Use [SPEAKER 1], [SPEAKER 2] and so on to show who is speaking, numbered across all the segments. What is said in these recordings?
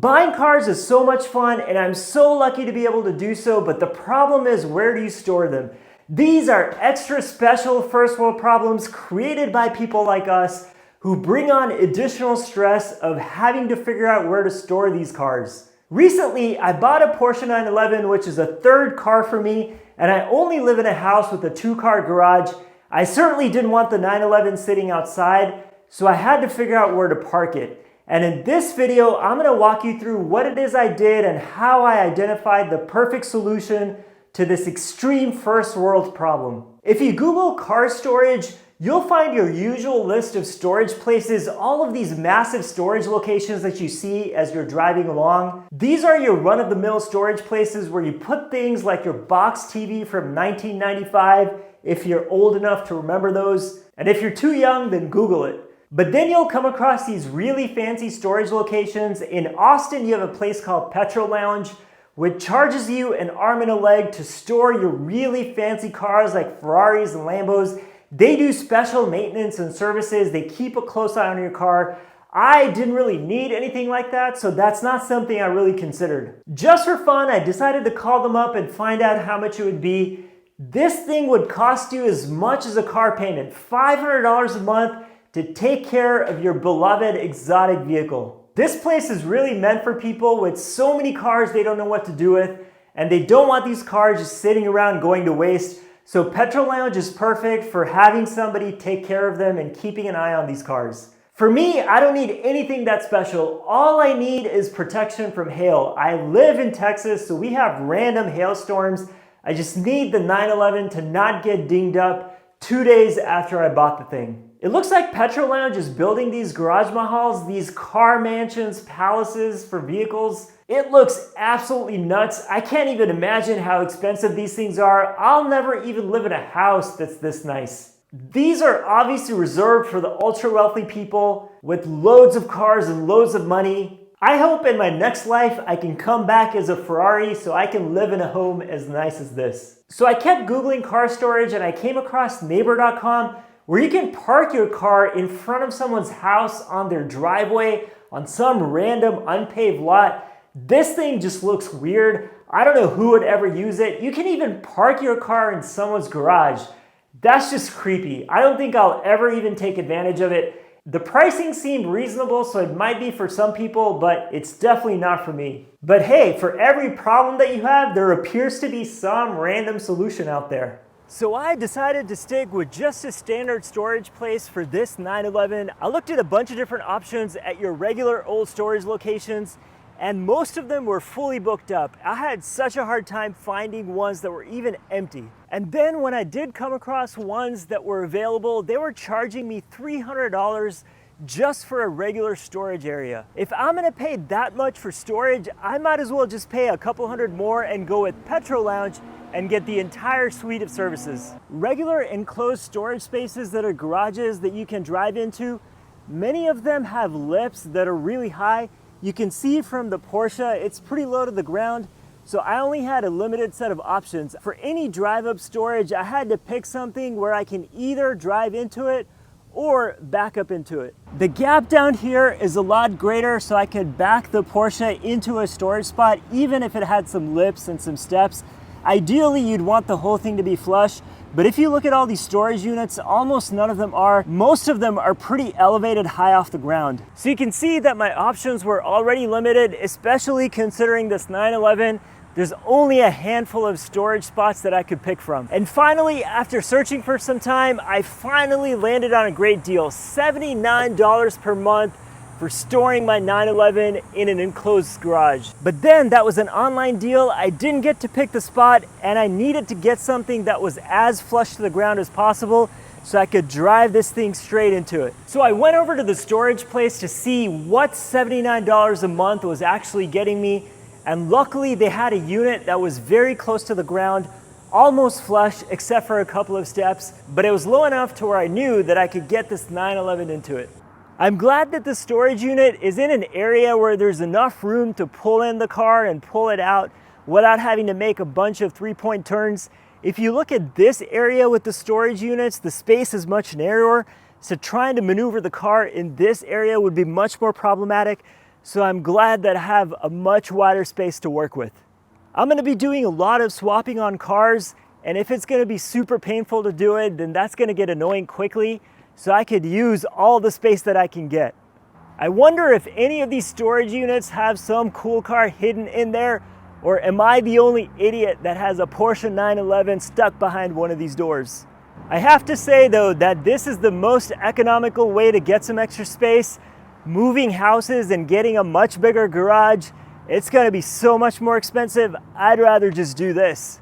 [SPEAKER 1] Buying cars is so much fun and I'm so lucky to be able to do so, but the problem is, where do you store them? These are extra special first world problems created by people like us who bring on additional stress of having to figure out where to store these cars. Recently, I bought a Porsche 911, which is a third car for me, and I only live in a house with a 2-car garage. I certainly didn't want the 911 sitting outside, so I had to figure out where to park it. And in this video, I'm gonna walk you through what it is I did and how I identified the perfect solution to this extreme first world problem. If you Google car storage, you'll find your usual list of storage places, all of these massive storage locations that you see as you're driving along. These are your run-of-the-mill storage places where you put things like your box TV from 1995, if you're old enough to remember those. And if you're too young, then Google it. But then you'll come across these really fancy storage locations. In Austin, you have a place called Petrol Lounge, which charges you an arm and a leg to store your really fancy cars like Ferraris and Lambos. They do special maintenance and services. They keep a close eye on your car. I didn't really need anything like that, so that's not something I really considered. Just for fun, I decided to call them up and find out how much it would be. This thing would cost you as much as a car payment, $500 a month, to take care of your beloved exotic vehicle. This place is really meant for people with so many cars they don't know what to do with, and they don't want these cars just sitting around going to waste. So Petrol Lounge is perfect for having somebody take care of them and keeping an eye on these cars. For me, I don't need anything that special. All I need is protection from hail. I live in Texas, so we have random hailstorms. I just need the 911 to not get dinged up 2 days after I bought the thing. It looks like Petrol Lounge is building these garage mahals, these car mansions, palaces for vehicles. It looks absolutely nuts. I can't even imagine how expensive these things are. I'll never even live in a house that's this nice. These are obviously reserved for the ultra wealthy people with loads of cars and loads of money. I hope in my next life I can come back as a Ferrari so I can live in a home as nice as this. So I kept Googling car storage and I came across neighbor.com, where you can park your car in front of someone's house on their driveway on some random unpaved lot. This thing just looks weird. I don't know who would ever use it. You can even park your car in someone's garage. That's just creepy. I don't think I'll ever even take advantage of it. The pricing seemed reasonable, so it might be for some people, but it's definitely not for me. But hey, for every problem that you have, there appears to be some random solution out there. So I decided to stick with just a standard storage place for this 911. I looked at a bunch of different options at your regular old storage locations, and most of them were fully booked up. I had such a hard time finding ones that were even empty. And then when I did come across ones that were available, they were charging me $300 just for a regular storage area. If I'm gonna pay that much for storage, I might as well just pay a couple hundred more and go with Petrol Lounge and get the entire suite of services. Regular enclosed storage spaces that are garages that you can drive into, many of them have lifts that are really high. You can see from the Porsche, it's pretty low to the ground, so I only had a limited set of options. For any drive-up storage, I had to pick something where I can either drive into it or back up into it. The gap down here is a lot greater, so I could back the Porsche into a storage spot even if it had some lips and some steps. Ideally, you'd want the whole thing to be flush, but if you look at all these storage units, almost none of them are. Most of them are pretty elevated high off the ground. So you can see that my options were already limited, especially considering this 911. There's only a handful of storage spots that I could pick from. And finally, after searching for some time, I finally landed on a great deal, $79 per month for storing my 911 in an enclosed garage. But then that was an online deal. I didn't get to pick the spot, and I needed to get something that was as flush to the ground as possible so I could drive this thing straight into it. So I went over to the storage place to see what $79 a month was actually getting me, and luckily they had a unit that was very close to the ground, almost flush except for a couple of steps, but it was low enough to where I knew that I could get this 911 into it. I'm glad that the storage unit is in an area where there's enough room to pull in the car and pull it out without having to make a bunch of three-point turns. If you look at this area with the storage units, the space is much narrower, so trying to maneuver the car in this area would be much more problematic. so I'm glad that I have a much wider space to work with. I'm gonna be doing a lot of swapping on cars, and if it's gonna be super painful to do it, then that's gonna get annoying quickly, so I could use all the space that I can get. I wonder if any of these storage units have some cool car hidden in there, or am I the only idiot that has a Porsche 911 stuck behind one of these doors? I have to say though that this is the most economical way to get some extra space. Moving houses and getting a much bigger garage, it's gonna be so much more expensive. I'd rather just do this.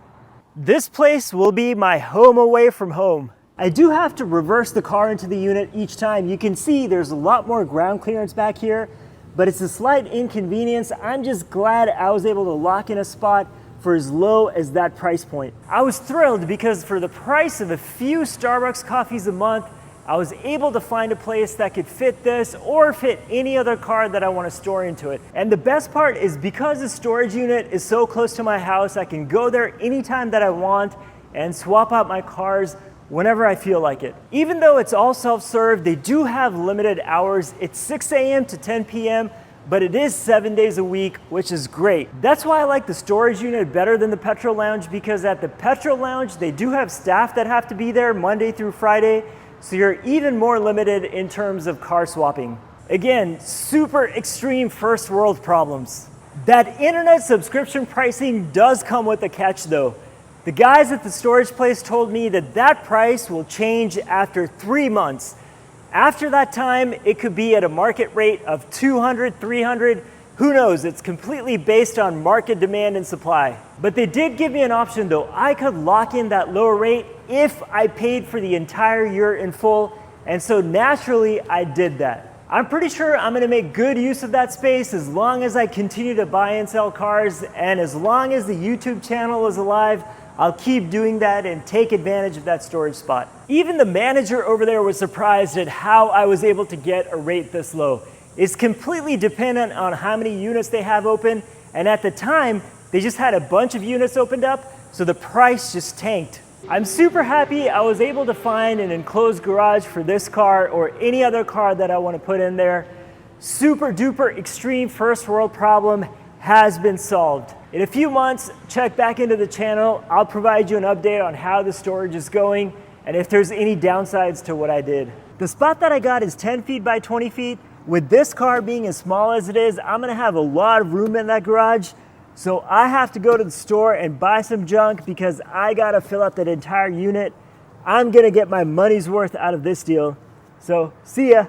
[SPEAKER 1] This place will be my home away from home. I do have to reverse the car into the unit each time. You can see there's a lot more ground clearance back here, but it's a slight inconvenience. I'm just glad I was able to lock in a spot for as low as that price point. I was thrilled because for the price of a few Starbucks coffees a month, I was able to find a place that could fit this or fit any other car that I want to store into it. And the best part is because the storage unit is so close to my house, I can go there anytime that I want and swap out my cars whenever I feel like it. Even though it's all self-serve, they do have limited hours. It's 6 a.m. to 10 p.m., but it is 7 days a week, which is great. That's why I like the storage unit better than the petrol lounge, because at the petrol lounge, they do have staff that have to be there Monday through Friday, so you're even more limited in terms of car swapping. Again, super extreme first world problems. That internet subscription pricing does come with a catch though. The guys at the storage place told me that that price will change after 3 months. After that time, it could be at a market rate of 200, 300, who knows? It's completely based on market demand and supply. But they did give me an option though. I could lock in that lower rate if I paid for the entire year in full, and so naturally I did that. I'm pretty sure I'm gonna make good use of that space as long as I continue to buy and sell cars, and as long as the YouTube channel is alive, I'll keep doing that and take advantage of that storage spot. Even the manager over there was surprised at how I was able to get a rate this low. It's completely dependent on how many units they have open, and at the time, they just had a bunch of units opened up, so the price just tanked. I'm super happy I was able to find an enclosed garage for this car or any other car that I want to put in there. Super duper extreme first world problem has been solved. In a few months, check back into the channel. I'll provide you an update on how the storage is going and if there's any downsides to what I did. The spot that I got is 10 feet by 20 feet. With this car being as small as it is, I'm gonna have a lot of room in that garage. So I have to go to the store and buy some junk because I gotta fill up that entire unit. I'm gonna get my money's worth out of this deal. So see ya.